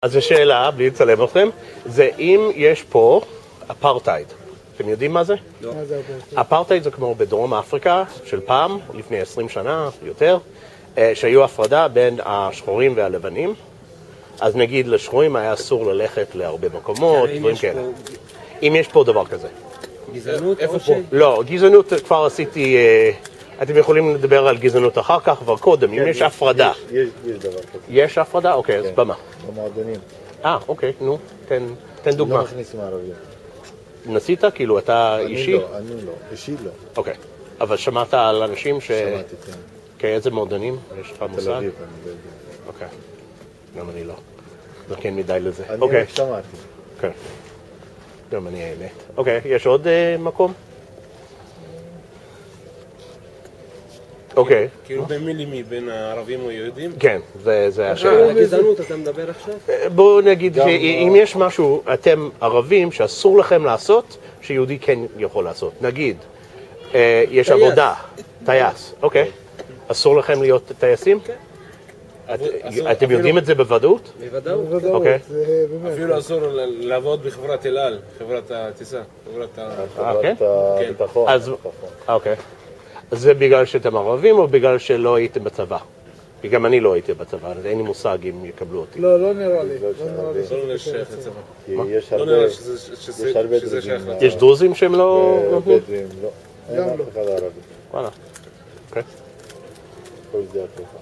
אז השאלה, בלי לצלם אתכם, זה אם יש פה אפרטייד. אתם יודעים מה זה? לא. אפרטייד זה כמו בדרום אפריקה של פעם, לפני 20 שנה, יותר, שהיו הפרדה בין השחורים והלבנים. אז נגיד לשחורים היה אסור ללכת להרבה מקומות, דברים כאלה. אם יש פה דבר כזה. גזענות? איפה פה? לא, גזענות כבר עשיתי, אתם יכולים לדבר על גזענות אחר כך, אבל קודם, אם יש הפרדה. יש דבר כזה. יש הפרדה? אוקיי, אז במה? במועדונים. אוקיי, נו, תן דוגמה. לא מכניסים ערבים. נסית? כאילו, אתה אישי? אני לא, אישי לא. אוקיי, אבל שמעת על אנשים שמעתי, כן. כאיזה מועדונים? יש לך מושג? תל אביב, אני לא יודע. אוקיי, גם אני לא. זה כן מדי לזה. אני אוקיי. שמעתי. כן. גם אני האמת. אוקיי, יש עוד מקום? אוקיי. כאילו בין מי למי? בין הערבים או יהודים? כן, זה השאלה. על הגזענות אתה מדבר עכשיו? בואו נגיד שאם יש משהו, אתם ערבים, שאסור לכם לעשות, שיהודי כן יכול לעשות. נגיד, יש עבודה, טייס, אוקיי. אסור לכם להיות טייסים? כן. אתם יודעים את זה בוודאות? בוודאות. אוקיי. אפילו אסור לעבוד בחברת אל על, חברת הטיסה. כן? ביטחון. אז, אוקיי. אז זה בגלל שאתם ערבים או בגלל שלא הייתם בצבא? גם אני לא הייתי בצבא, אז אין לי מושג אם יקבלו אותי. לא נראה לי. לא נראה שייך לצבא. יש לא נראה שזה שייך לצבא. יש דרוזים שהם לא... בדואים, לא. גם אין לא. אף אחד ערבי. וואלה. אוקיי. כל זה התקופה.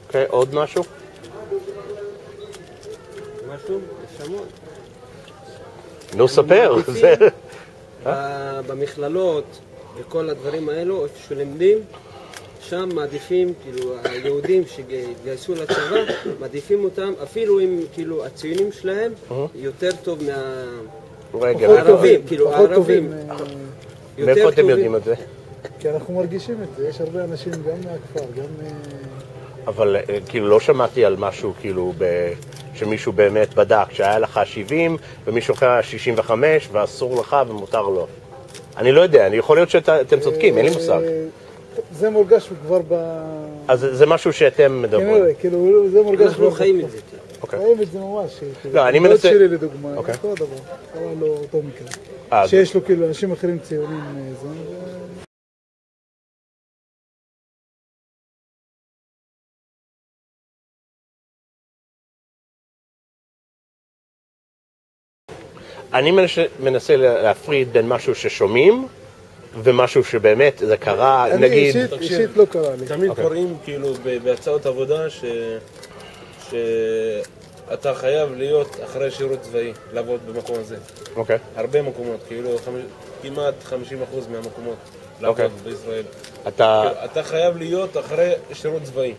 אוקיי, עוד משהו? משהו? יש המון. נו, ספר. במכללות וכל הדברים האלו, איפה שלמדים, שם מעדיפים, כאילו, היהודים שגייסו לצבא, מעדיפים אותם, אפילו אם, כאילו, הציונים שלהם יותר טוב מהערבים, כאילו, הערבים. מאיפה אתם יודעים את זה? כי אנחנו מרגישים את זה, יש הרבה אנשים גם מהכפר, גם... אבל כאילו לא שמעתי על משהו כאילו שמישהו באמת בדק, שהיה לך 70 ומישהו אחר 65 ואסור לך ומותר לו. אני לא יודע, יכול להיות שאתם צודקים, אין לי מושג. זה מורגש כבר אז זה משהו שאתם מדברים. כנראה, כאילו זה מורגש... אנחנו חיים את זה. חיים את זה ממש. לא, אני מנסה... שלי לדוגמה, אותו דבר, קרה לו אותו מקרה. שיש לו כאילו אנשים אחרים ציונים זה... אני מנסה להפריד בין משהו ששומעים ומשהו שבאמת זה קרה, נגיד... אני אישית לא קרה לי. תמיד קוראים כאילו בהצעות עבודה שאתה חייב להיות אחרי שירות צבאי, לעבוד במקום הזה. אוקיי. הרבה מקומות, כאילו כמעט 50% מהמקומות לעבוד בישראל. אתה חייב להיות אחרי שירות צבאי.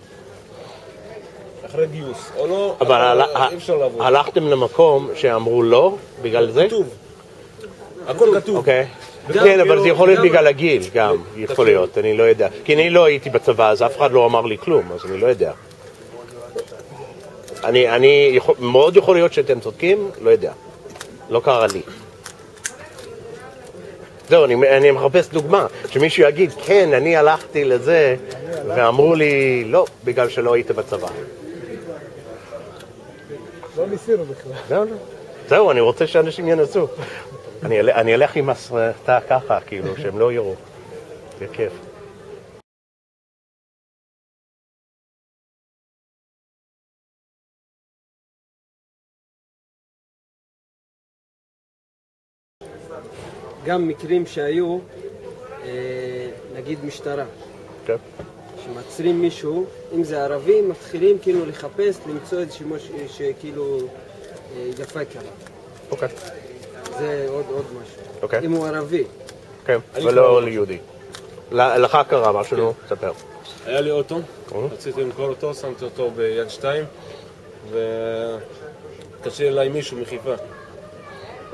אחרי גיוס, או לא, אבל אי אפשר לעבוד. הלכתם למקום שאמרו לא, בגלל זה? כתוב. הכל כתוב. אוקיי. כן, אבל זה יכול להיות בגלל הגיל גם, יכול להיות, אני לא יודע. כי אני לא הייתי בצבא, אז אף אחד לא אמר לי כלום, אז אני לא יודע. מאוד יכול להיות שאתם צודקים, לא יודע. לא קרה לי. זהו, אני מחפש דוגמה, שמישהו יגיד, כן, אני הלכתי לזה, ואמרו לי, לא, בגלל שלא היית בצבא. לא ניסינו בכלל. זהו, אני רוצה שאנשים ינסו. אני אלך עם הסרטה ככה, כאילו, שהם לא יראו. זה כיף. גם מקרים שהיו, נגיד משטרה, שמעצרים מישהו, אם זה ערבי, מתחילים כאילו לחפש, למצוא איזה משהו שכאילו יפה קרה. אוקיי. זה עוד משהו. אוקיי. אם הוא ערבי. כן, ולא ליהודי. לך קרה משהו, נו, תספר. היה לי אוטו, רציתי למכור אותו, שמתי אותו ביד 2, וקשה אליי מישהו מחיפה. הוא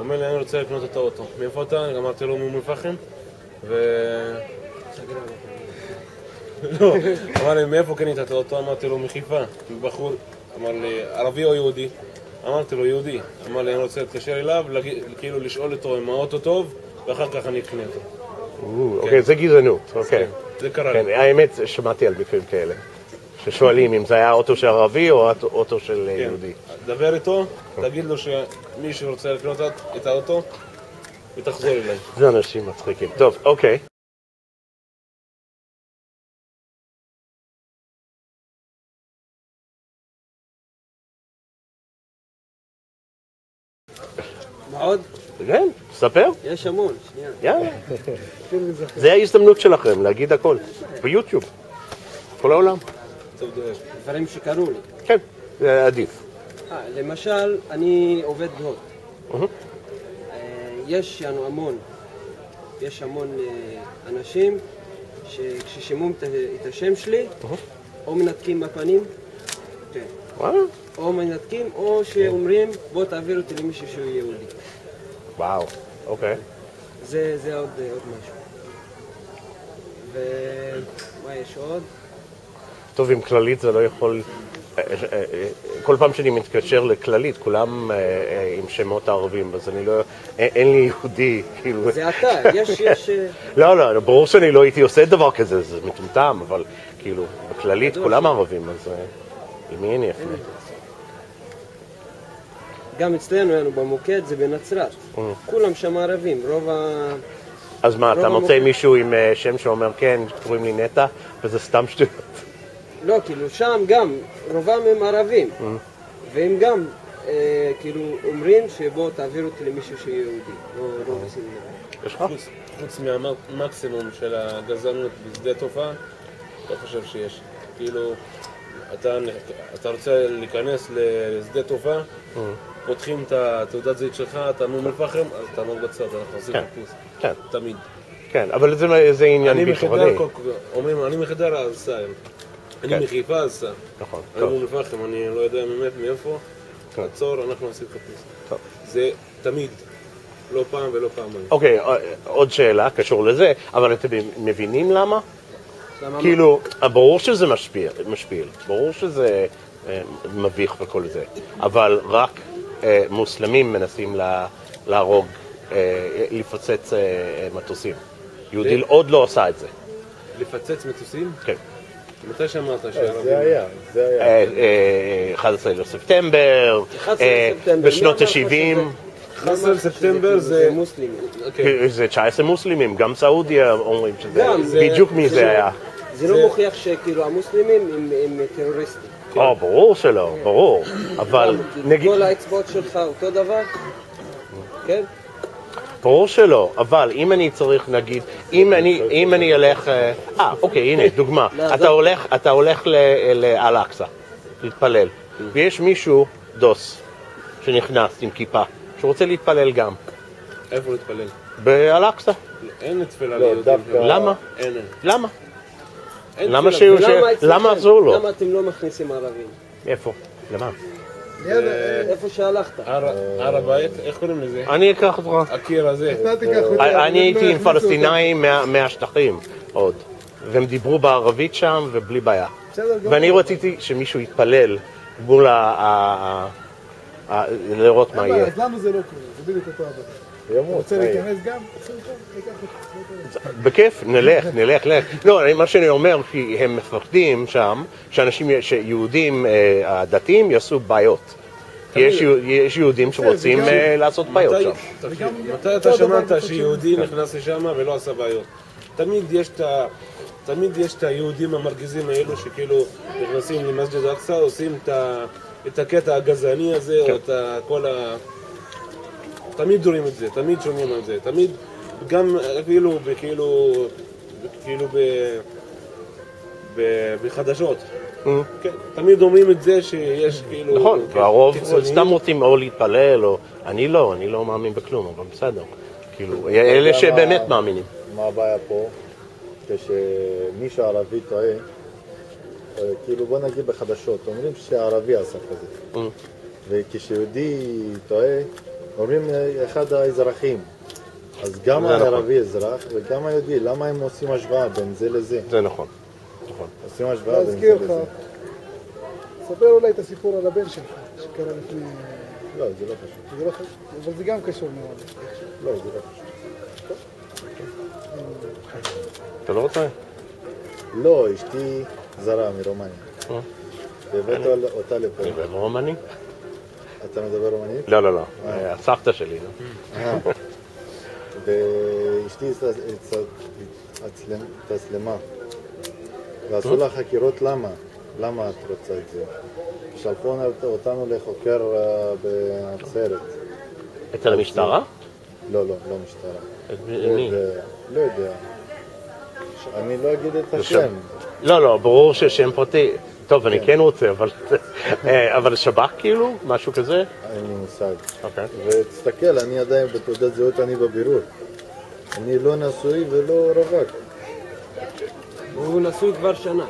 אומר לי, אני רוצה לקנות את האוטו. מאיפה אתה? אמרתי לו, מאום אל-פחם. לא, אמר לי, מאיפה קנית את האוטו? אמרתי לו, מחיפה. בחור, אמר לי, ערבי או יהודי? אמרתי לו, יהודי. אמר לי, אני רוצה להתקשר אליו, כאילו לשאול אותו אם האוטו טוב, ואחר כך אני אקנה אותו. אוקיי, זה גזענות, אוקיי. זה קרה לי. האמת, שמעתי על מקרים כאלה. ששואלים אם זה היה אוטו של ערבי או אוטו של יהודי. דבר איתו, תגיד לו שמי שרוצה לקנות את האוטו, ותחזור אליי. זה אנשים מצחיקים. טוב, אוקיי. מה עוד? כן, ספר. יש המון, שנייה. יאללה. זה ההזדמנות שלכם להגיד הכל. ביוטיוב. כל העולם. דברים שקרו לי. כן, זה עדיף. למשל, אני עובד בהוט. יש המון אנשים שכששמעו את השם שלי, או מנתקים בפנים, או מנתקים, או שאומרים בוא תעביר אותי למישהו שהוא יהודי. וואו, אוקיי. זה עוד משהו. ומה יש עוד? טוב, עם כללית זה לא יכול... כל פעם שאני מתקשר לכללית, כולם עם שמות ערבים, אז אני לא... אין לי יהודי, כאילו... זה אתה, יש... לא, ברור שאני לא הייתי עושה דבר כזה, זה מטומטם, אבל כאילו, בכללית כולם ערבים, אז למי אני אפנה? גם אצלנו במוקד זה בנצרת. כולם שם ערבים, רוב ה... אז מה, אתה מוצא מישהו עם שם שאומר, כן, קוראים לי נטע, וזה סתם שטויות? לא, כאילו שם גם, רובם הם ערבים, והם גם כאילו אומרים שבוא תעביר אותי למישהו שהוא יהודי, לא עושים דבר. חוץ מהמקסימום של הגזענות בשדה תעופה, לא חושב שיש. כאילו, אתה רוצה להיכנס לשדה תעופה, פותחים את התעודת זהות שלך, אתה מאום אל-פחם, אז אתה לא בצד, אנחנו עושים חיפוש. כן. תמיד. כן, אבל זה עניין ביטחוני. אומרים, אני מחדרה, אז סיים. אני מחיפה, אז סיים. נכון. אני מאום אל-פחם, אני לא יודע מאיפה, עצור, אנחנו עושים חיפוש. זה תמיד. לא פעם ולא פעמיים. אוקיי, עוד שאלה, קשור לזה, אבל אתם מבינים למה? כאילו, ברור שזה משפיל, ברור שזה מביך וכל זה, אבל רק מוסלמים מנסים להרוג, לפוצץ מטוסים. יהודי עוד לא עושה את זה. לפצץ מטוסים? כן. מתי שמעת זה היה. 11 לספטמבר, בשנות ה-70. 11 לספטמבר זה מוסלמים. זה 19 מוסלמים, גם סעודיה אומרים שזה, בדיוק מי זה היה. זה לא מוכיח שכאילו המוסלמים הם טרוריסטים. ברור שלא, ברור, אבל נגיד... כל האצבעות שלך אותו דבר? כן? ברור שלא, אבל אם אני צריך נגיד, אם אני אלך... אוקיי, הנה, דוגמה. אתה הולך לאל-אקצא, להתפלל, ויש מישהו, דוס, שנכנס עם כיפה, שרוצה להתפלל גם. איפה להתפלל? באל-אקצא. אין תפילה ליהודים. למה? אין. למה? למה אסור לו? למה אתם לא מכניסים ערבים? איפה? למה? איפה שהלכת? הר הבית? איך קוראים לזה? אני אקח אותך. הקיר הזה. אני הייתי עם פלסטינאים מהשטחים עוד, והם דיברו בערבית שם ובלי בעיה. ואני רציתי שמישהו יתפלל מול לראות מה יהיה. אז למה זה לא קורה? זה בדיוק אותו עבודה. אתה רוצה להיכנס גם? בכיף, נלך. לא, מה שאני אומר, כי הם מפחדים שם, שאנשים, שיהודים הדתיים יעשו בעיות. יש יהודים שרוצים לעשות בעיות שם. מתי אתה שמעת שיהודי נכנס לשם ולא עשה בעיות? תמיד יש את היהודים המרגיזים האלו שכאילו נכנסים למסג'ד אל-אקצא, עושים את הקטע הגזעני הזה, או את כל ה... תמיד רואים את זה, תמיד שומעים על זה, תמיד, גם אפילו בחדשות. תמיד אומרים את זה שיש כאילו... נכון, והרוב סתם רוצים או להתפלל, או... אני לא מאמין בכלום, אבל בסדר. כאילו, אלה שבאמת מאמינים. מה הבעיה פה? כשמישהו ערבי טועה, כאילו בוא נגיד בחדשות, אומרים שהערבי עשה כזה. וכשיהודי טועה, אומרים אחד האזרחים. אז גם הערבי אזרח וגם היהודי, למה הם עושים השוואה בין זה לזה? זה נכון. עושים השוואה בין זה לזה. ספר אולי את הסיפור על הבן שלך, שקרה לפני... לא, זה לא חשוב. זה לא חשוב, אבל זה גם קשור מאוד. לא, זה לא חשוב. אתה לא רוצה? לא, אשתי זרה מרומניה. והבאת אותה לפה. אני מדבר רומני? אתה מדבר רומנית? לא, לא, לא. הסבתא שלי. ואשתי התאסלמה. ועשו לה חקירות למה. למה את רוצה את זה? שלחו אותנו לחוקר בנצרת. אצל המשטרה? לא, לא משטרה. מי? לא יודע. אני לא אגיד את השם. לא, לא, ברור ששם פרטי. טוב, אני כן רוצה, אבל שב"כ כאילו? משהו כזה? אין לי מושג. אוקיי. ותסתכל, אני עדיין בתעודת זהות, אני בבירור. אני לא נשוי ולא רווק. הוא נשוי כבר שנה.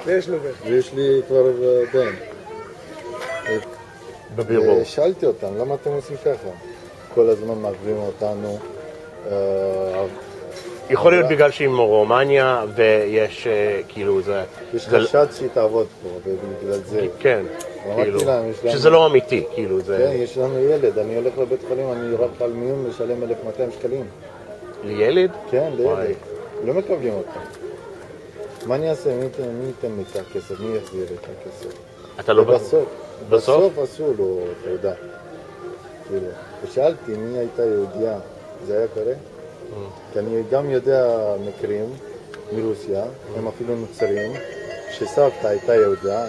ויש לו בן. ויש לי כבר בן. בבירור. שאלתי אותם, למה אתם עושים ככה? כל הזמן מעכבים אותנו. יכול להיות בגלל שהיא מרומניה ויש כאילו זה... יש חשד שהיא תעבוד פה, ובגלל זה. כן, כאילו, שזה לא אמיתי, כאילו זה... כן, יש לנו ילד, אני הולך לבית חולים, אני רק על מיון משלם 1,200 שקלים. לילד? כן, לילד. לא מקבלים אותם. מה אני אעשה? מי ייתן לי את הכסף? מי יחזיר את הכסף? אתה לא... בסוף עשו לו תעודה. ושאלתי מי הייתה יהודיה, זה היה קורה? כי אני גם יודע מקרים מרוסיה, הם אפילו נוצרים, שסבתא הייתה יהודיה,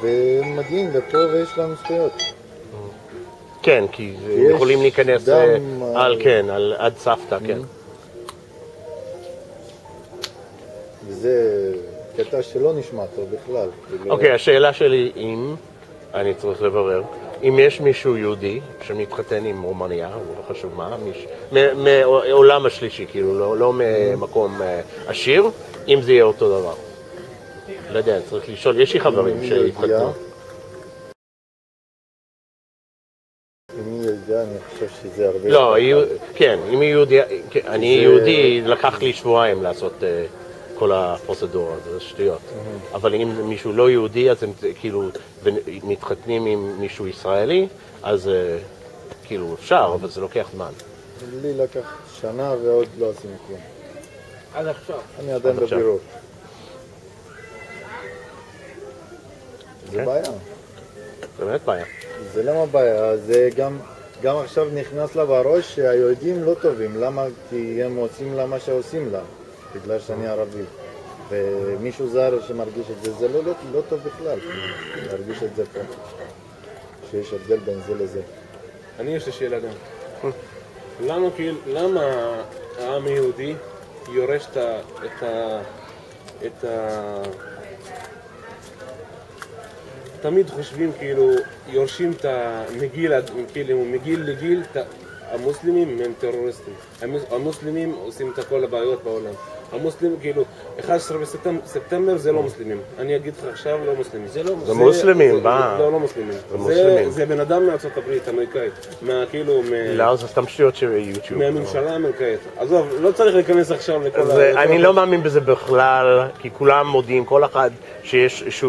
והם מגיעים לפה ויש לנו זכויות. כן, כי יכולים להיכנס עד סבתא, כן. וזה קטע שלא נשמע טוב בכלל. אוקיי, השאלה שלי אם, אני צריך לברר, אם יש מישהו יהודי שמתחתן עם רומניה, הוא לא חשוב מה, מעולם השלישי, כאילו, לא ממקום עשיר, אם זה יהיה אותו דבר. לא יודע, צריך לשאול, יש לי חברים שהתחתנו. אם היא יהודיה, אני חושב שזה הרבה... לא, כן, אם היא יהודיה, אני יהודי, לקח לי שבועיים לעשות כל הפרוצדורה, זה שטויות. אבל אם מישהו לא יהודי, אז הם כאילו מתחתנים עם מישהו ישראלי, אז כאילו אפשר, אבל זה לוקח זמן. לי לקח שנה ועוד לא עשינו כלום. עד עכשיו. אני עדיין בבירור. זה בעיה. זה באמת בעיה. זה למה בעיה? זה גם עכשיו נכנס לה בראש שהיהודים לא טובים. למה? כי הם עושים לה מה שעושים לה. בגלל שאני ערבי. ומישהו זר שמרגיש את זה, זה לא טוב בכלל. להרגיש את זה פה. שיש הבדל בין זה לזה. אני יש לי שאלה גם. למה העם היהודי יורש את תמיד חושבים כאילו יורשים את מגיל לגיל המוסלמים הם טרוריסטים. המוסלמים עושים את כל הבעיות בעולם. המוסלמים כאילו 11 בספטמבר זה לא מוסלמים. אני אגיד לך עכשיו לא מוסלמים. זה מוסלמים, לא מוסלמים. זה בן אדם מארצות הברית האמריקאית. לא, זה סתם שטויות של יוטיוב. מהממשלה האמריקאית. עזוב, לא צריך להיכנס עכשיו לכל אני לא מאמין בזה בכלל, כי כולם מודיעים, כל אחד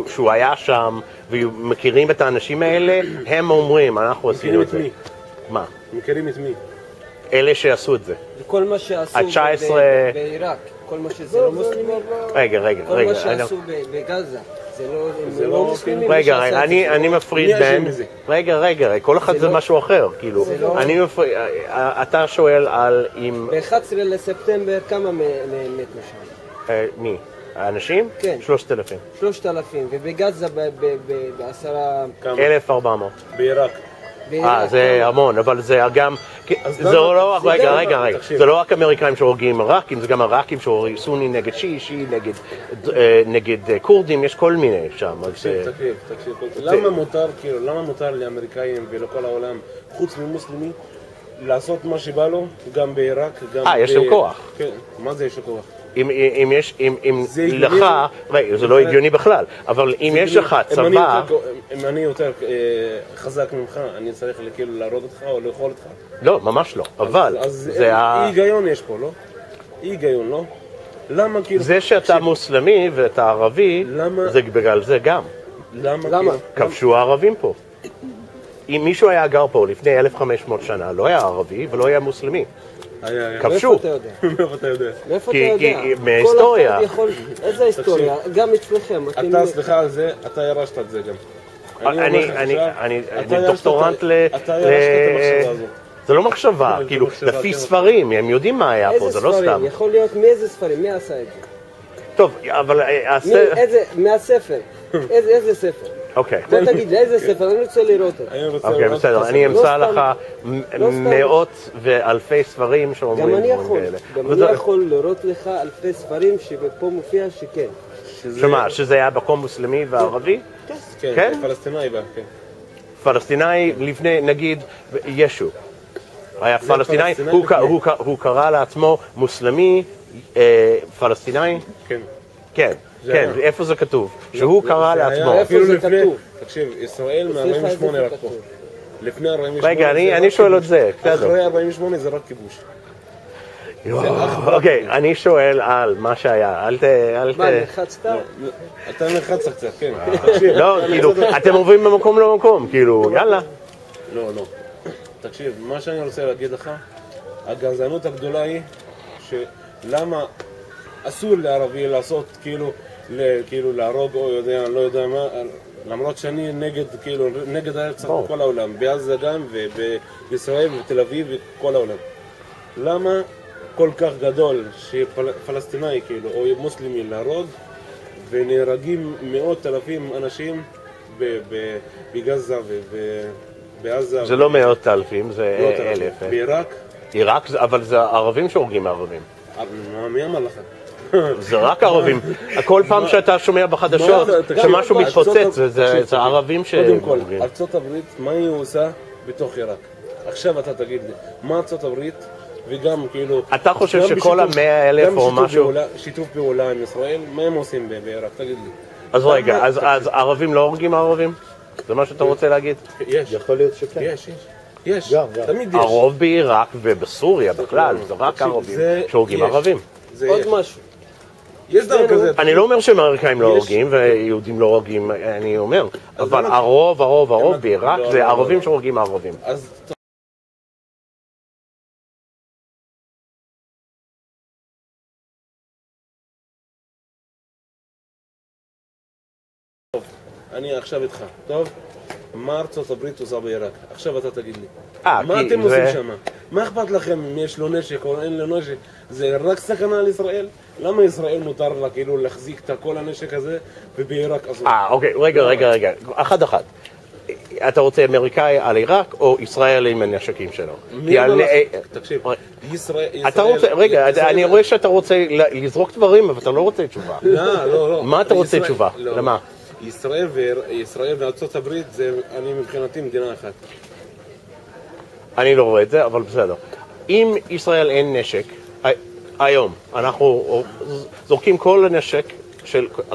שהוא היה שם ומכירים את האנשים האלה, הם אומרים, אנחנו עשינו את זה. מכירים את מי? מה? מכירים את מי? אלה שעשו את זה. כל מה שעשו בעיראק, כל מה שזה לא מוסלמים. רגע. כל מה שעשו בגזה, זה לא מוסלמים. רגע, אני מפריד בין... רגע, כל אחד זה משהו אחר, כאילו. אתה שואל על אם... ב-11 לספטמבר כמה מתו שם? מי? האנשים? כן. 3,000. 3,000, ובגזה ב10... 1,400. בעיראק. זה המון, אבל זה גם... זה לא רק אמריקאים שהורגים עיראקים, זה גם עיראקים שהורגים סוני נגד שיעי, נגד קורדים, יש כל מיני שם. תקשיב. למה מותר לאמריקאים ולכל העולם, חוץ ממוסלמי, לעשות מה שבא לו, גם בעיראק, גם... יש להם כוח. כן, מה זה יש לו כוח? אם לך, זה לא הגיוני בכלל, אבל אם יש לך צבא... אם אני יותר חזק ממך, אני צריך כאילו להרוג אותך או לאכול אותך? לא, ממש לא, אבל... אז אי היגיון יש פה, לא? אי היגיון, לא? למה כאילו... זה שאתה מוסלמי ואתה ערבי, זה בגלל זה גם. למה? כבשו הערבים פה. אם מישהו היה גר פה לפני 1,500 שנה, לא היה ערבי ולא היה מוסלמי. כבשו. מאיפה אתה יודע? מאיפה אתה יודע? מאיפה אתה יודע? מההיסטוריה. כל אחד יכול... איזה היסטוריה? גם אצלכם. אתה, סליחה על זה, אתה ירשת את זה גם. אני דוקטורנט אתה ירשת את המחשבה הזו. זה לא מחשבה, כאילו, לפי ספרים, הם יודעים מה היה פה, זה לא סתם. איזה ספרים? יכול להיות מאיזה ספרים? מי עשה את זה? טוב, אבל... מהספר. איזה ספר? אוקיי. בוא תגיד לי, איזה ספר? אני רוצה לראות את זה. אוקיי, בסדר, אני אמצא לך מאות ואלפי ספרים שאומרים גם אני דברים יכול. כאלה. גם אני יכול לראות לך אלפי ספרים שפה מופיע שכן. שמה, שזה היה מקום מוסלמי וערבי? כן, פלסטיני בה, כן. פלסטיני לפני, נגיד, ישו. היה פלסטיני, הוא קרא לעצמו מוסלמי, פלסטיני? כן. כן, כן, איפה זה כתוב? שהוא קרא לעצמו. איפה זה כתוב? תקשיב, ישראל מ-48 רק פה. לפני 48... רגע, אני שואל את זה, בסדר. אחרי 48 זה רק כיבוש. אוקיי, אני שואל על מה שהיה, אל ת... מה, לחצת? אתה מלחץ קצת, כן. לא, כאילו, אתם עוברים ממקום למקום, כאילו, יאללה. לא, לא. תקשיב, מה שאני רוצה להגיד לך, הגזענות הגדולה היא שלמה אסור לערבי לעשות כאילו להרוג או לא יודע מה, למרות שאני נגד הרצח בכל העולם, בעזה גם ובישראל ובתל אביב וכל העולם. למה כל כך גדול שפלסטיני כאילו או מוסלמי להרוג ונהרגים מאות אלפים אנשים בגזה ובעזה? זה לא מאות אלפים, זה 1,000. בעיראק? עיראק, אבל זה ערבים שהורגים ערבים. מי אמר לך? זה רק ערבים. כל פעם שאתה שומע בחדשות שמשהו מתפוצץ, זה ערבים שהורגים. קודם כל, ארצות הברית, מה היא עושה בתוך עיראק? עכשיו אתה תגיד לי, מה ארצות הברית וגם כאילו... אתה חושב שכל 100,000 או משהו... גם שיתוף פעולה עם ישראל, מה הם עושים בעיראק? תגיד לי. אז רגע, אז ערבים לא הורגים ערבים? זה מה שאתה רוצה להגיד? יש. יכול להיות שכן. יש. תמיד יש. הרוב בעיראק ובסוריה בכלל, זה רק ערבים שהורגים ערבים. עוד משהו. יש דבר כזה. אני לא אומר שאמריקאים לא הורגים ויהודים לא הורגים, אני אומר, אבל הרוב בעיראק זה ערבים שהורגים ערבים. אני עכשיו איתך, טוב? מה ארצות הברית עושה בעיראק? עכשיו אתה תגיד לי. מה אתם עושים שם? מה אכפת לכם אם יש לו נשק או אין לו נשק? זה רק סכנה לישראל? למה ישראל מותר לה כאילו להחזיק את כל הנשק הזה ובעיראק אסור? אוקיי, רגע, אחד. אתה רוצה אמריקאי על עיראק או ישראל עם הנשקים שלו? תקשיב, רגע, אני רואה שאתה רוצה לזרוק דברים, אבל אתה לא רוצה תשובה. לא. מה אתה רוצה תשובה? למה? ישראל וארצות הברית זה, אני מבחינתי מדינה אחת. אני לא רואה את זה, אבל בסדר. אם ישראל אין נשק, היום אנחנו זורקים כל הנשק,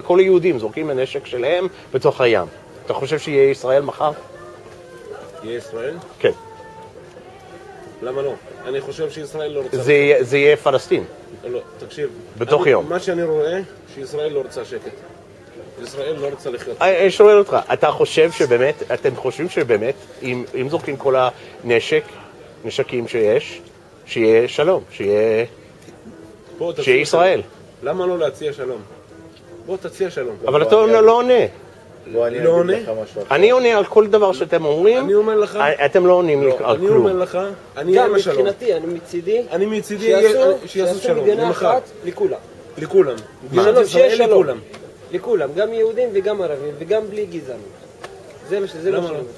כל היהודים זורקים הנשק שלהם בתוך הים. אתה חושב שיהיה ישראל מחר? יהיה ישראל? כן. למה לא? אני חושב שישראל לא רוצה... זה יהיה פלסטין. לא, תקשיב. בתוך יום. מה שאני רואה, שישראל לא רוצה שקט. ישראל לא רוצה לחיות. אני שואל אותך, אתם חושבים שבאמת, אם זורקים כל הנשקים שיש, שיהיה שלום, שיהיה ישראל? למה לא להציע שלום? בוא תציע שלום. אבל אתה לא עונה. אני עונה על כל דבר שאתם אומרים, אתם לא עונים על כלום. אני אומר לך, אני גם מבחינתי, אני מצידי, שיעשו מדינה אחת לכולם. מדינת ישראל לכולם. לכולם, גם יהודים וגם ערבים, וגם בלי גזענות. זה מה שאני רוצה.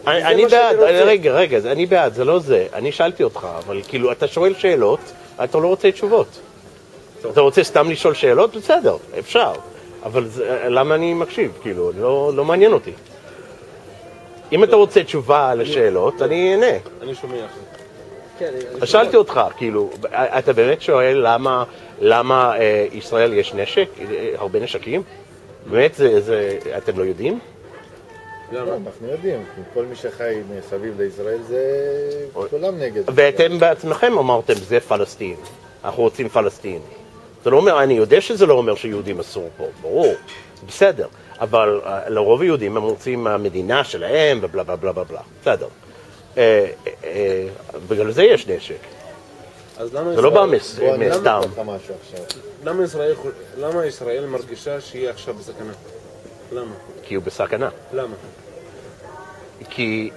אני בעד, רגע, אני בעד, זה לא זה. אני שאלתי אותך, אבל כאילו, אתה שואל שאלות, אתה לא רוצה תשובות. אתה רוצה סתם לשאול שאלות? בסדר, אפשר. אבל למה אני מקשיב? כאילו, לא מעניין אותי. אם אתה רוצה תשובה לשאלות, אני אענה. אני שומע. שאלתי אותך, כאילו, אתה באמת שואל למה ישראל יש נשק, הרבה נשקים? באמת, אתם לא יודעים? למה? אנחנו יודעים, כל מי שחי מסביב לישראל זה כולם נגד. ואתם בעצמכם אמרתם, זה פלסטין, אנחנו רוצים פלסטין. זה לא אומר, אני יודע שזה לא אומר שיהודים אסור פה, ברור, בסדר. אבל לרוב היהודים הם רוצים המדינה שלהם ובלה בלה בלה בלה, בסדר. בגלל זה יש נשק. אז למה זה לא בא בוא, אני מסתם. אגיד לך משהו עכשיו. למה ישראל מרגישה שהיא עכשיו בסכנה? למה? כי הוא בסכנה. למה? כי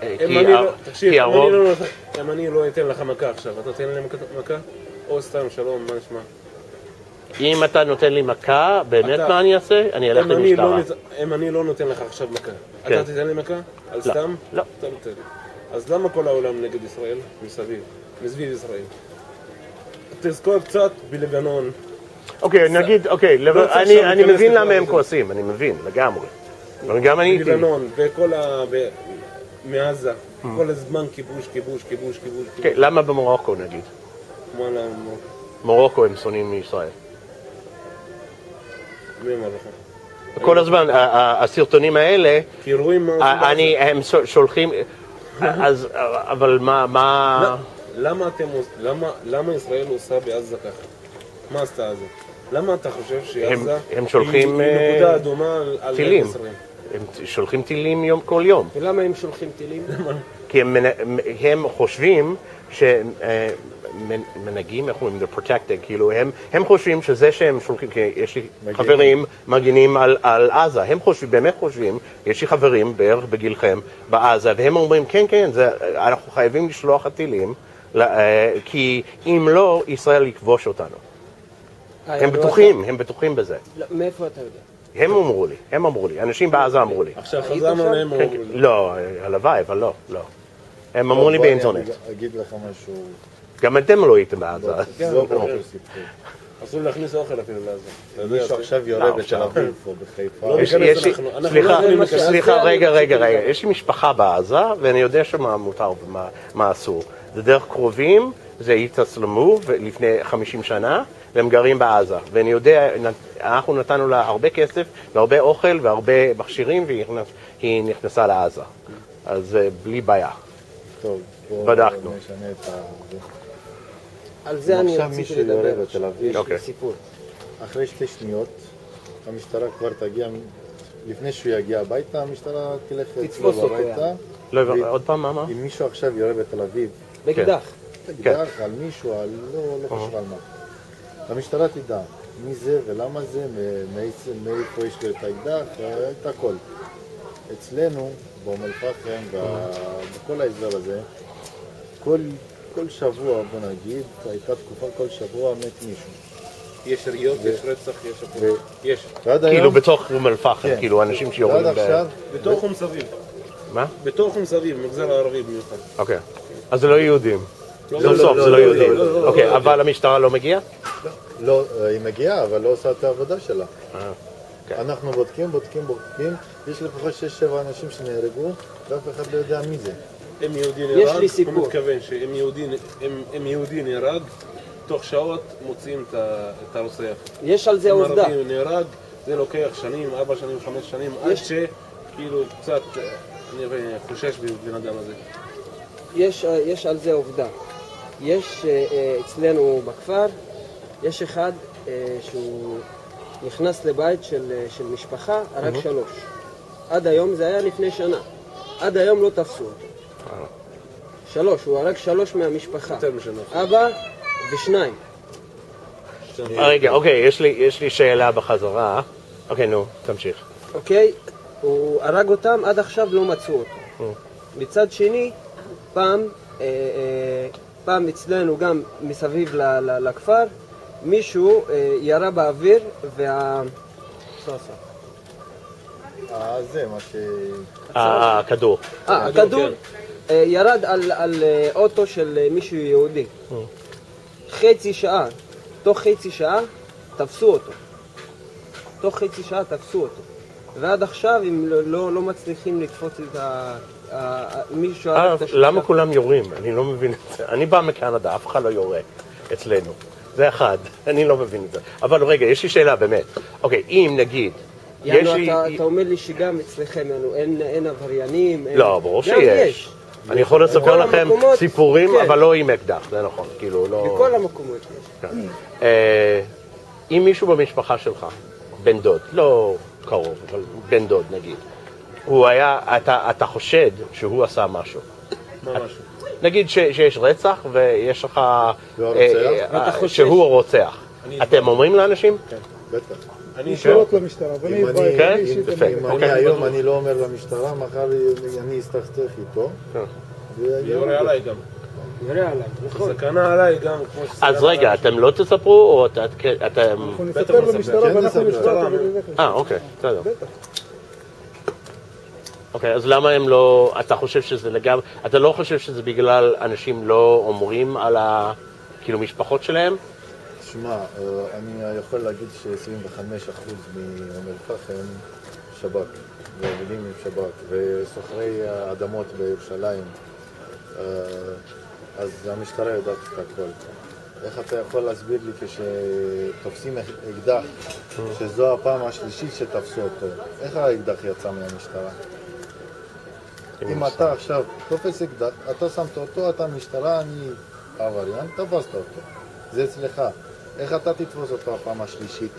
תקשיב, הרוב... אם אני לא אתן לך מכה עכשיו, אתה תתן לי מכה? או סתם שלום, מה נשמע? אם אתה נותן לי מכה, באמת מה אני אעשה? אני אלך למשטרה. אם אני לא נותן לך עכשיו מכה, כן. אתה תתן לי מכה? על סתם? לא. אתה לא תתן לי. אז למה כל העולם נגד ישראל? מסביב ישראל. תזכור קצת בלבנון. אוקיי, נגיד, אוקיי, אני מבין למה הם כועסים, אני מבין, לגמרי. אבל גם אני איתי. בלבנון, מעזה, כל הזמן כיבוש. כן, למה במרוקו נגיד? מרוקו הם שונאים מישראל. מי אמר לך? כל הזמן, הסרטונים האלה, כי רואים מה... הם שולחים, אז, אבל מה... למה ישראל עושה בעזה ככה? מה עשתה עזה? למה אתה חושב שעזה הם שולחים היא נקודה אדומה על טילים. ישראל? הם שולחים טילים כל יום. ולמה הם שולחים טילים? כי הם חושבים שמנהגים, איך אומרים, the protected, כאילו הם חושבים שזה שהם שולחים, כי יש לי חברים מגינים על עזה, הם באמת חושבים, יש לי חברים בערך בגילכם בעזה, והם אומרים, כן, אנחנו חייבים לשלוח הטילים, כי אם לא, ישראל יכבוש אותנו. הם בטוחים בזה. מאיפה אתה יודע? הם אמרו לי, אנשים בעזה אמרו לי. עכשיו חזרנו להם אמרו לי. לא, הלוואי, אבל לא. הם אמרו לי באינטרנט. אני אגיד לך משהו. גם אתם לא הייתם בעזה. לא כמו סיפור. אסור להכניס אוכל אפילו לעזה. מישהו עכשיו יורה בתל אביב או בחיפה. סליחה, רגע. יש לי משפחה בעזה, ואני יודע שמה מותר ומה אסור. זה דרך קרובים, זה התאסלמו לפני 50 שנה, והם גרים בעזה. ואני יודע, אנחנו נתנו לה הרבה כסף, והרבה אוכל, והרבה מכשירים, והיא נכנסה לעזה. אז בלי בעיה. טוב, בדקנו. נשנה את זה. על זה אני עכשיו רציתי מישהו לדבר. יורה בתל אביב. יש לי סיפור. אחרי 2 שניות, המשטרה כבר תגיע, לפני שהוא יגיע הביתה, המשטרה תלך תתפוס אותו. הביתה. לא, עוד פעם, מה? אם מישהו עכשיו יורה בתל אביב, באקדח. אקדח על מישהו, לא חשוב על מה. המשטרה תדע מי זה ולמה זה, מאיפה יש לו את האקדח, את הכל. אצלנו, באום אל-פחם, בכל האזור הזה, כל שבוע, בוא נגיד, הייתה תקופה כל שבוע מת מישהו. יש יריות, יש רצח, יש הכל. יש. כאילו בתוך אום אל-פחם, כאילו אנשים שיורים עד עכשיו, בתוך ומסביב. מה? בתוך ומסביב, מגזר הערבי במיוחד. אוקיי. אז זה לא יהודים. סוף, זה לא יהודים. אוקיי, אבל המשטרה לא מגיעה? לא, היא מגיעה, אבל לא עושה את העבודה שלה. אנחנו בודקים, יש לפחות 6-7 אנשים שנהרגו, ואף אחד לא יודע מי זה. אם יהודי יש נהרג, לי סיפור. הוא מתכוון שאם יהודי נהרג, תוך שעות מוצאים את הרוצח. יש על זה אם עובדה. ערבי נהרג, זה לוקח שנים, 4 שנים, 5 שנים, עד שכאילו קצת אני חושש בבן אדם הזה. יש על זה עובדה. יש אצלנו בכפר, יש אחד שהוא נכנס לבית של משפחה, הרג 3. עד היום, זה היה לפני שנה. עד היום לא תפסו אותו. 3, הוא הרג 3 מהמשפחה. יותר משנה. אבא ו2. רגע, אוקיי, יש לי שאלה בחזרה. אוקיי, נו, תמשיך. אוקיי? הוא הרג אותם, עד עכשיו לא מצאו אותו. מצד שני, פעם אצלנו גם מסביב לכפר, מישהו ירה באוויר זה מה ש... הכדור. הכדור ירד על אוטו של מישהו יהודי. תוך חצי שעה תפסו אותו. ועד עכשיו הם לא מצליחים לתפוס את מישהו... למה כולם יורים? אני לא מבין את זה. אני בא מקנדה, אף אחד לא יורה אצלנו. זה אחד, אני לא מבין את זה. אבל רגע, יש לי שאלה באמת. אוקיי, אם נגיד... אתה אומר לי שגם אצלכם אין עבריינים? לא, ברור שיש. אני יכול לספר לכם סיפורים, אבל לא עם אקדח, זה נכון. בכל המקומות יש. אם מישהו במשפחה שלך, בן דוד, לא קרוב, אבל בן דוד נגיד, אתה חושד שהוא עשה משהו, נגיד שיש רצח ויש לך... והרוצח? שהוא הרוצח. אתם אומרים לאנשים? כן, בטח. ישירות למשטרה, ואני כן? אם אני היום אני לא אומר למשטרה, מחר אני אסתכסך איתו. יורה עליי גם. יורה עליי, נכון. סכנה עליי גם, כמו שסכנה... אז רגע, אתם לא תספרו או אתם... אנחנו נספר למשטרה ואנחנו נשמע אותו. אוקיי, בסדר. אוקיי, אז למה הם לא... אתה חושב שזה לגמרי... אתה לא חושב שזה בגלל אנשים לא אומרים על כאילו משפחות שלהם? תשמע, אני יכול להגיד ש25% מאום אל-פחם שב"כ, ועובדים עם שב"כ, וסוחרי האדמות בירושלים, אז המשטרה יודעת את הכל. איך אתה יכול להסביר לי כשתופסים אקדח, שזו הפעם השלישית שתפסו אותו, איך האקדח יצא מהמשטרה? אם אתה עכשיו תופס אקדח, אתה שמת אותו, אתה משטרה, אני עבריין, תפסת אותו. זה אצלך. איך אתה תתפוס אותו הפעם השלישית,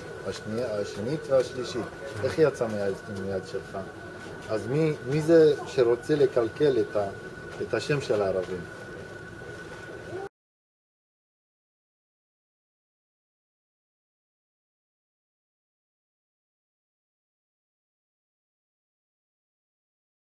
השנית והשלישית? איך יצא מיד שלך? אז מי זה שרוצה לקלקל את השם של הערבים?